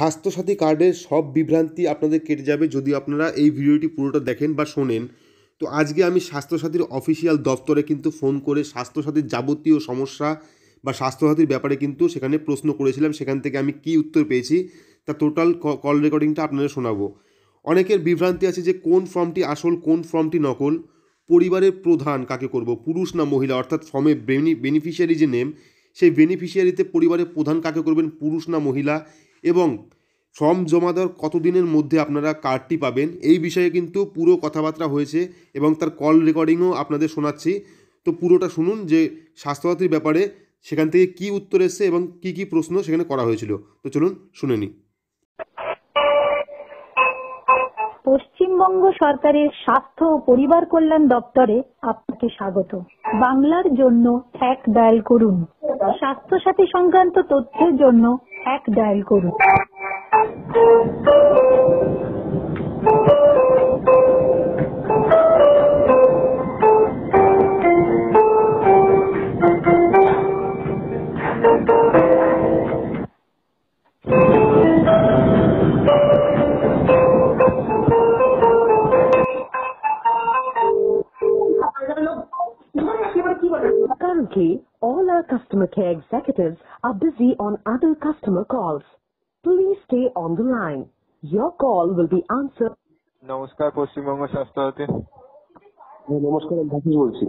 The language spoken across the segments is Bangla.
স্বাস্থ্যসাথী কার্ডের সব বিভ্রান্তি আপনাদের কেটে যাবে যদি আপনারা এই ভিডিওটি পুরোটা দেখেন বা শোনেন। তো আজকে আমি স্বাস্থ্যসাথীর অফিসিয়াল দপ্তরে কিন্তু ফোন করে স্বাস্থ্যসাথীর যাবতীয় সমস্যা বা স্বাস্থ্যসাথীর ব্যাপারে কিন্তু সেখানে প্রশ্ন করেছিলাম। সেখান থেকে আমি কী উত্তর পেয়েছি তা টোটাল কল রেকর্ডিংটা আপনাদের শোনাবো। অনেকের বিভ্রান্তি আছে যে কোন ফর্মটি আসল, কোন ফর্মটি নকল, পরিবারের প্রধান কাকে করব, পুরুষ না মহিলা, অর্থাৎ ফর্মে বেনিফিশিয়ারি যে নেম সেই বেনিফিশিয়ারিতে পরিবারের প্রধান কাকে করবেন, পুরুষ না মহিলা, এবং ফর্ম জমা দেওয়ার কতদিনের মধ্যে আপনারা কার্ডটি পাবেন, এই বিষয়ে কিন্তু পুরো কথাবার্তা হয়েছে এবং তার কল রেকর্ডিংও আপনাদের শোনাচ্ছি। তো পুরোটা শুনুন যে স্বাস্থ্যসাথীর ব্যাপারে সেখান থেকে কী উত্তর এসছে এবং কী কী প্রশ্ন সেখানে করা হয়েছিল। তো চলুন শুনে নিই। পশ্চিমবঙ্গ সরকারের স্বাস্থ্য ও পরিবার কল্যাণ দপ্তরে আপনাকে স্বাগত। বাংলার জন্য 1 ডায়াল করুন। স্বাস্থ্যসাথী সংক্রান্ত তথ্যের জন্য 1 ডায়াল করুন। Currently, all our customer care executives are busy on other customer calls. Please stay on the line. Your call will be answered. নমস্কার, পশ্চিমবঙ্গ স্বাস্থ্যসাথী। নমস্কার, আমি ভাসিস বলছি।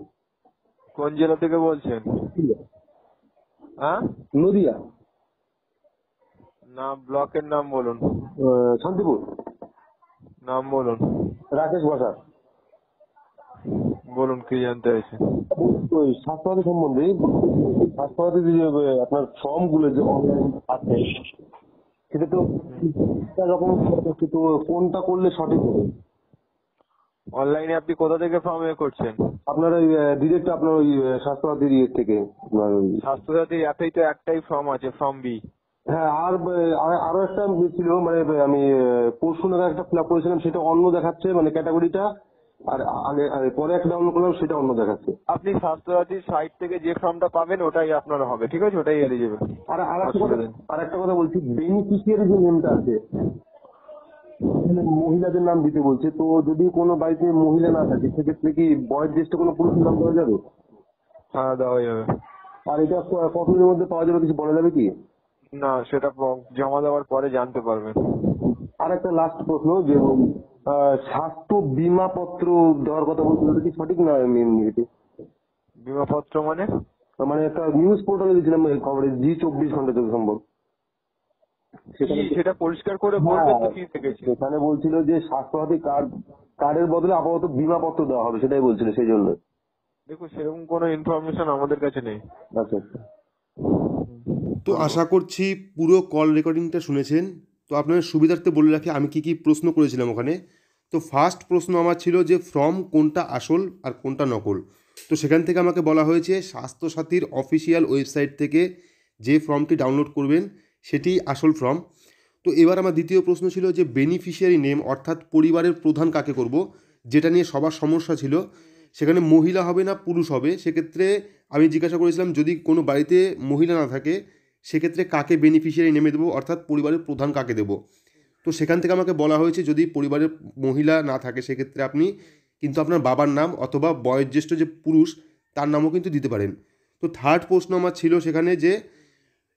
কোন জেলা থেকে বলছেন? হ্যাঁ, নদিয়া। না, ব্লকের নাম বলুন। শান্তিপুর। নাম বলুন। রাকেশ বসাক। বলুন, কি জানতে চাইছেন? ওই স্বাস্থ্যসাথী সম্বন্ধে, স্বাস্থ্যসাথী যে আপনার ফর্ম গুলো যে অনলাইন আছে সেটা তো রকম, তো কোনটা করলে সঠিক হবে? অনলাইনে আপনি কোথা থেকে ফর্ম করছেন? আপনার ওই ডিরেক্ট আপনার ওই স্বাস্থ্যসাথীর ইয়ে থেকে। স্বাস্থ্যসাথীর অ্যাপেই তো একটাই ফর্ম আছে, ফর্ম বি। হ্যাঁ, আরো একটা ছিল, মানে আমি পরশু নাগাদ একটা ফিল আপ করেছিলাম, সেটা অন্য দেখাচ্ছে, মানে ক্যাটাগরিটা, আর আগে পরে একটা ডাউনলোড করলাম সেটা অন্য দেখাচ্ছে। আপনি স্বাস্থ্যসাথীর সাইট থেকে যে ফর্মটা পাবেন ওটাই আপনার হবে, ঠিক আছে? ওটাই এলিজিবল। আর একটা কথা বলছি, বেনিফিশিয়ারি যে নেমটা আছে মহিলাদের নাম দিতে বলছে, তো যদি কোনো বাড়িতে মহিলা না থাকে সেক্ষেত্রে কি বয়স জ্যেষ্ঠ কোনো পুরুষের নাম দেওয়া যাবে? হ্যাঁ, দেওয়া যাবে। আর এটা কতদিনের মধ্যে পাওয়া যাবে, কিছু বলা যাবে কি? না, সেটা জমা দেওয়ার পরে জানতে পারবেন। আর একটা লাস্ট প্রশ্ন, যে স্বাস্থ্য বীমা পত্র দেওয়ার কথা বলছিল, এটা কি সঠিক না? বীমা পত্র মানে একটা নিউজ পোর্টালে দিয়েছিলাম খবরে, জি24 ঘন্টা যত সম্ভব, সেটা পরিষ্কার করে বলবেন তো কি দেখেছি। সেখানে বলছিল যে স্বাস্থ্যসাথী কার্ডের বদলে আপাতত বীমা পত্র দেওয়া হবে, সেটাই বলছিল, সেই জন্য। দেখুন, সেরকম কোনো ইনফরমেশন আমাদের কাছে নেই। আচ্ছা আচ্ছা। তো আশা করছি পুরো কল রেকর্ডিংটা শুনেছেন। তো আপনাদের সুবিধার্থে বলে রাখি আমি কী কী প্রশ্ন করেছিলাম ওখানে। তো ফার্স্ট প্রশ্ন আমার ছিল যে ফর্ম কোনটা আসল আর কোনটা নকল। তো সেখান থেকে আমাকে বলা হয়েছে স্বাস্থ্যসাথীর অফিসিয়াল ওয়েবসাইট থেকে যে ফর্মটি ডাউনলোড করবেন সেটি আসল ফর্ম। তো এবার আমার দ্বিতীয় প্রশ্ন ছিল যে বেনিফিশিয়ারি নেম, অর্থাৎ পরিবারের প্রধান কাকে করব, যেটা নিয়ে সবার সমস্যা ছিল। সেখানে মহিলা হবে না পুরুষ হবে। সেক্ষেত্রে আমি জিজ্ঞাসা করেছিলাম যদি কোনো বাড়িতে মহিলা না থাকে সেক্ষেত্রে কাকে বেনিফিশিয়ারি নেমে দেবো, অর্থাৎ পরিবারের প্রধান কাকে দেবো। তো সেখান থেকে আমাকে বলা হয়েছে যদি পরিবারের মহিলা না থাকে সেক্ষেত্রে আপনি কিন্তু আপনার বাবার নাম অথবা বয়োজ্যেষ্ঠ যে পুরুষ তার নামও কিন্তু দিতে পারেন। তো থার্ড প্রশ্ন আমার ছিল সেখানে যে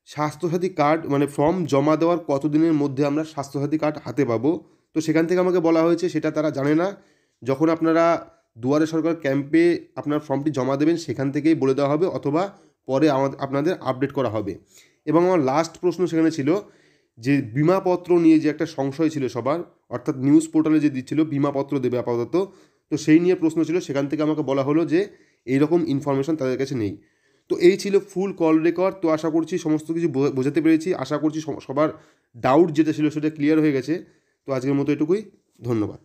স্বাস্থ্যসাথী কার্ড মানে ফর্ম জমা দেওয়ার কতদিনের মধ্যে আমরা স্বাস্থ্যসাথী কার্ড হাতে পাবো। তো সেখান থেকে আমাকে বলা হয়েছে সেটা তারা জানে না, যখন আপনারা দুয়ারে সরকার ক্যাম্পে আপনার ফর্মটি জমা দেবেন সেখান থেকেই বলে দেওয়া হবে, অথবা পরে আপনাদের আপডেট করা হবে। এবং আমার লাস্ট প্রশ্ন সেখানে ছিল যে বিমাপত্র নিয়ে যে একটা সংশয় ছিল সবার, অর্থাৎ নিউজ পোর্টালে যে দিচ্ছিল বিমাপত্র দেবে আপাতত, তো সেই নিয়ে প্রশ্ন ছিল। সেখান থেকে আমাকে বলা হলো যে এইরকম ইনফরমেশন তাদের কাছে নেই। তো এই ছিল ফুল কল রেকর্ড। তো আশা করছি সমস্ত কিছু বোঝাতে পেরেছি। আশা করছি সবার ডাউট যেটা ছিল সেটা ক্লিয়ার হয়ে গেছে। তো আজকের মতো এটুকুই, ধন্যবাদ।